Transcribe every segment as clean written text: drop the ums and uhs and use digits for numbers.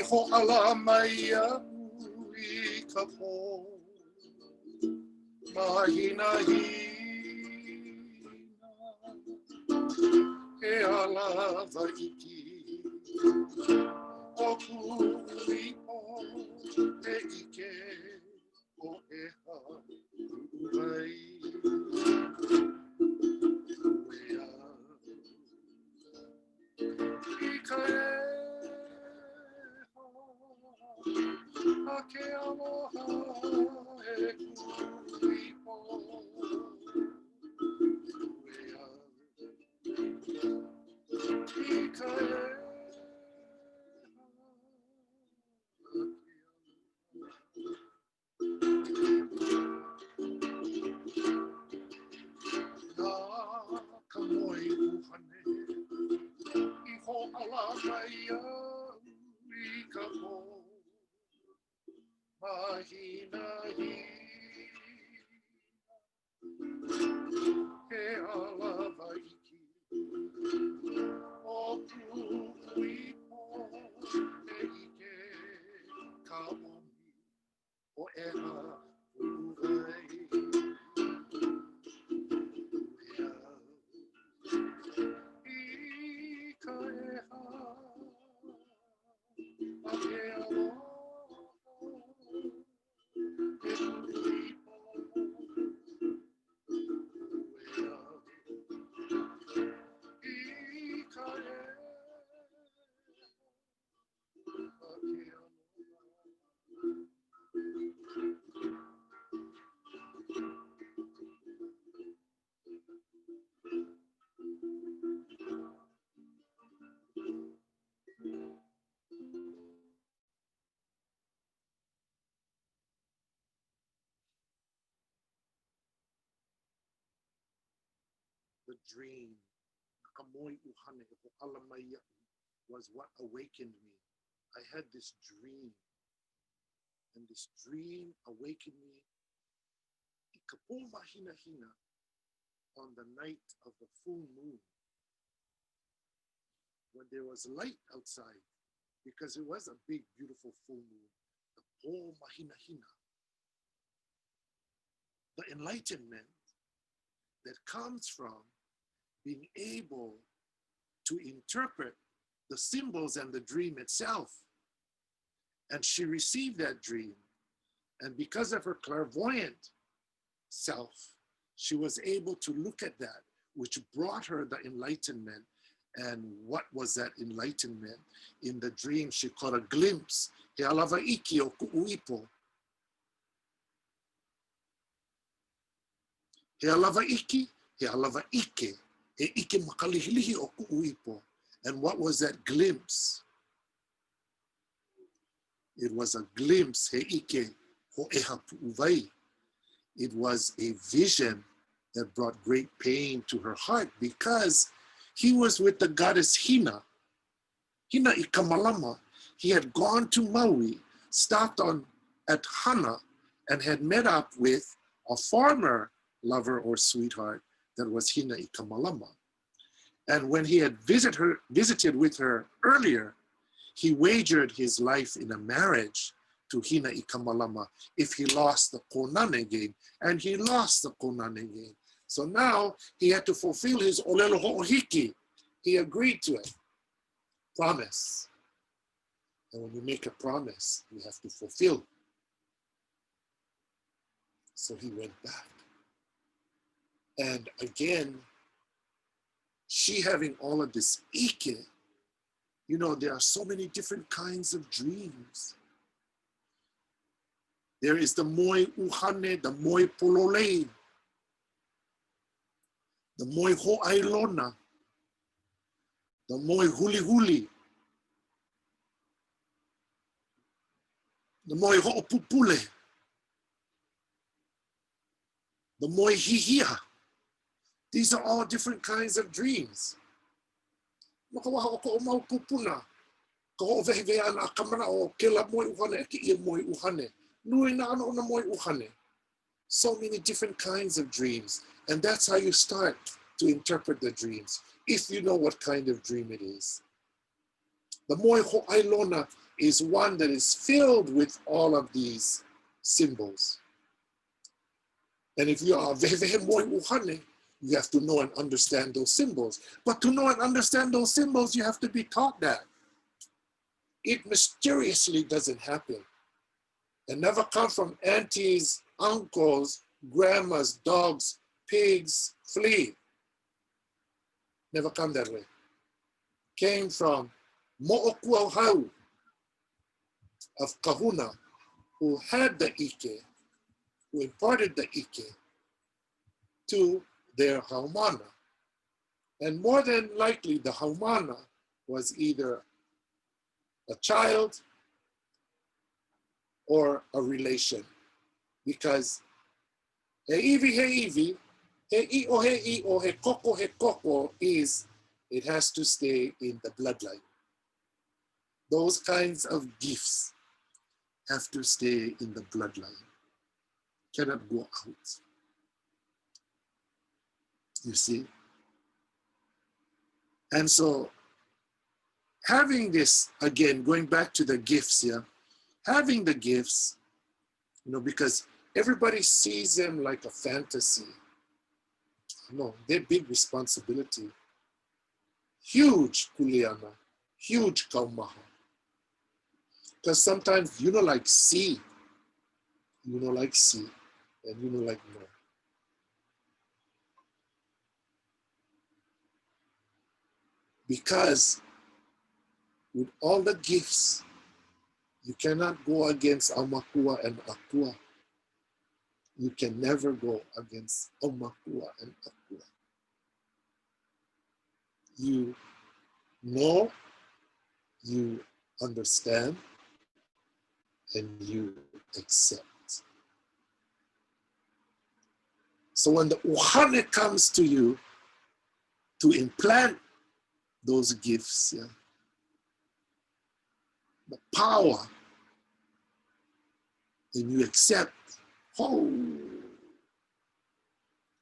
ho'ala mai I ka po. Mahina hina. He alava iki. O kuipo. He ike. O ʻEHA uwai. I ka ʻEHA, a ke aloha e kuipo. I ka ʻEHA, na ka moe uhane. I ho'ala mai I ka po. Mahina hina. He alava iki. O kuipo e ike. Ka omi o ʻEHA uwai. I ka ʻEHA, a ke aloha e kuipo. I ka ʻEHA, a ke aloha. The dream, ka moe uhane e ho'ala mai iaʻu, was what awakened me. I had this dream, and this dream awakened me I ka pō mahina hina on the night of the full moon, when there was light outside, because it was a big, beautiful full moon. The pō mahina hina, the enlightenment that comes from being able to interpret the symbols and the dream itself. And she received that dream. And because of her clairvoyant self, she was able to look at that, which brought her the enlightenment. And what was that enlightenment? In the dream, she caught a glimpse. He alava iki o kuʻuipo. He alava iki, he alava ike. He ike makalihilihi o kuʻuipo. And what was that glimpse? It was a glimpse, he ike ho ʻEHA puʻuwai. It was a vision that brought great pain to her heart because he was with the goddess Hina. Hina I Kamalama. He had gone to Maui, stopped at Hana, and had met up with a former lover or sweetheart that was Hina I Kamalama. And when he had visited with her earlier, he wagered his life in a marriage to Hina I Kamalama if he lost the Konane game, and he lost the Konane game. So now he had to fulfill his olelo ho'ohiki. He agreed to it. Promise. And when you make a promise, you have to fulfill. So he went back. And again, she having all of this ike, you know, there are so many different kinds of dreams. There is the moe uhane, the moe pololei, the moe ho'ailona, the moe huli huli, the moe ho'opupule, the moe hihia. These are all different kinds of dreams. Makawaha o ko o maupupuna, ka ho'ovehevehe ana a kamana o ke la moe uhane e ke ia moe uhane. Nui na ano na moe uhane. So many different kinds of dreams. And that's how you start to interpret the dreams, if you know what kind of dream it is. The moe ho'ailona is one that is filled with all of these symbols. And if you are vehe moi uhane, you have to know and understand those symbols. But to know and understand those symbols, you have to be taught that. It mysteriously doesn't happen. And never come from aunties, uncles, grandmas, dogs, pigs, flea. Never come that way. Came from Mo'okuauhau of Kahuna, who had the ike, who imparted the ike to their haumana. And more than likely, the haumana was either a child or a relation, because he koko is, it has to stay in the bloodline. Those kinds of gifts have to stay in the bloodline, cannot go out. You see? And so having this, again, going back to the gifts here, having the gifts, you know, because everybody sees them like a fantasy. No, they're big responsibility. Huge kuleana, huge kaumaha. Because sometimes you know like see, and you know like no. Because with all the gifts, you cannot go against Aumakua and Akua. You can never go against Aumakua and Akua. You know, you understand, and you accept. So when the Uhane comes to you to implant those gifts, yeah, the power, and you accept, oh,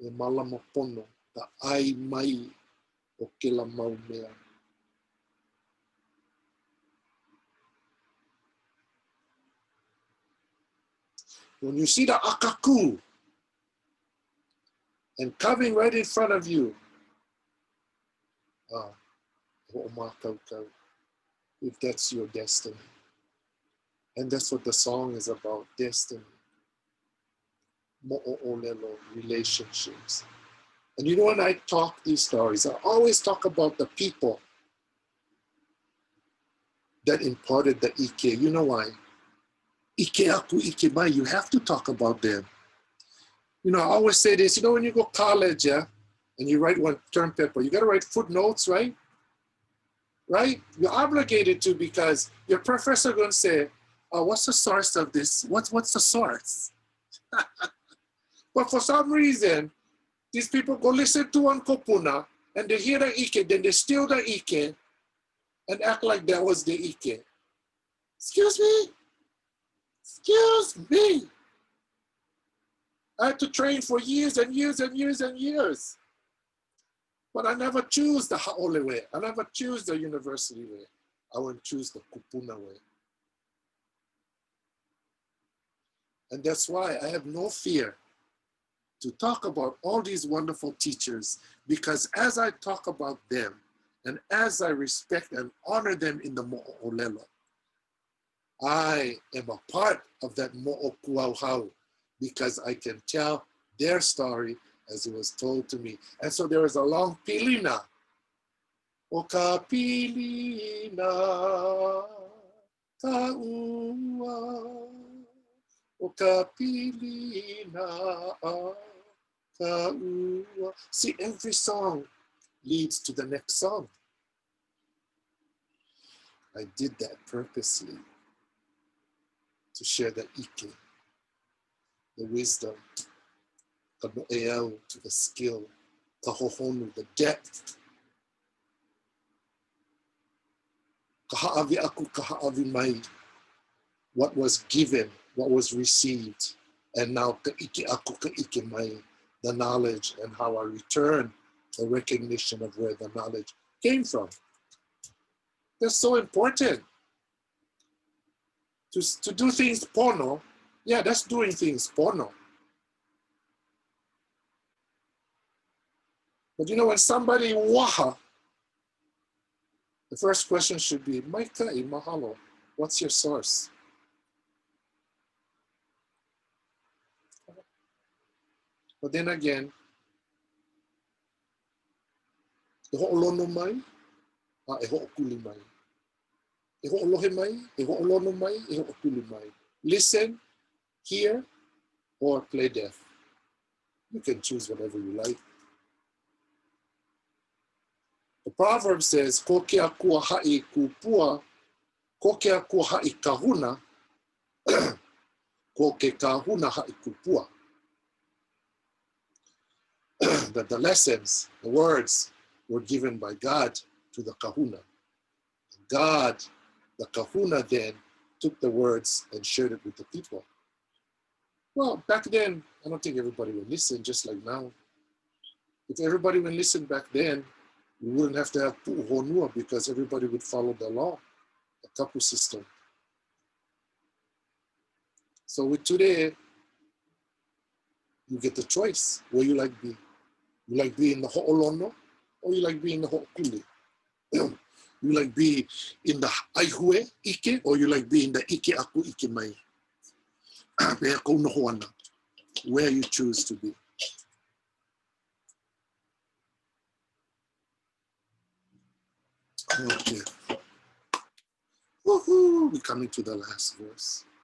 e malamapono, the ai mai o ke la maumea. When you see the akaku and coming right in front of you, if that's your destiny. And that's what the song is about, destiny. Mo'olelo, relationships. And you know, when I talk these stories, I always talk about the people that imparted the ike. You know why? Ike aku, ike mai, you have to talk about them. You know, I always say this, you know, when you go college, yeah, and you write one term paper, you gotta write footnotes, right? Right? You're obligated to, because your professor gonna say, oh, what's the source of this? What's the source? But for some reason, these people go listen to one kopuna and they hear the ike, then they steal the ike and act like that was the ike. Excuse me? Excuse me. I had to train for years and years and years and years. But I never choose the haole way. I never choose the university way. I would choose the kupuna way. And that's why I have no fear to talk about all these wonderful teachers, because as I talk about them and as I respect and honor them in the mo'olelo, I am a part of that mo'okuauhau, because I can tell their story as it was told to me. And so there is a long pilina. O ka pilina ka'ua, o ka pilina ka'ua. See, every song leads to the next song. I did that purposely to share the ike, the wisdom, the no'eau, to the skill, the hohonu, the depth. Kaha'avi aku, kaha'avi mai, what was given, what was received, and now ka'ike aku, ka'ike mai, the knowledge, and how I return the recognition of where the knowledge came from. That's so important. To do things pono, yeah, that's doing things pono. But you know, when somebody waha, the first question should be, Mai kai, mahalo, what's your source? But then again, e ho'olono mai, e ho'okuli mai. E ho'olohe mai, e ho'olono mai, e ho'okuli mai. Listen, hear, or play deaf. You can choose whatever you like. The proverb says, ko ke akua ha'i kupua, ko ke akua ha'i kahuna, ko ke kahuna ha'i kupua. That the lessons, the words were given by God to the kahuna. God, the kahuna then took the words and shared it with the people. Well, back then, I don't think everybody would listen, just like now. If everybody would listen back then, we wouldn't have to have pu'uhonua because everybody would follow the law, the kapu system. So with today, you get the choice where you like being. You like being the ho'olono, or you like being the ho'okuli. You like being in the aihue ike, or you like being the ike aku ike mai. Where you choose to be. Okay. Woohoo! We're coming to the last verse.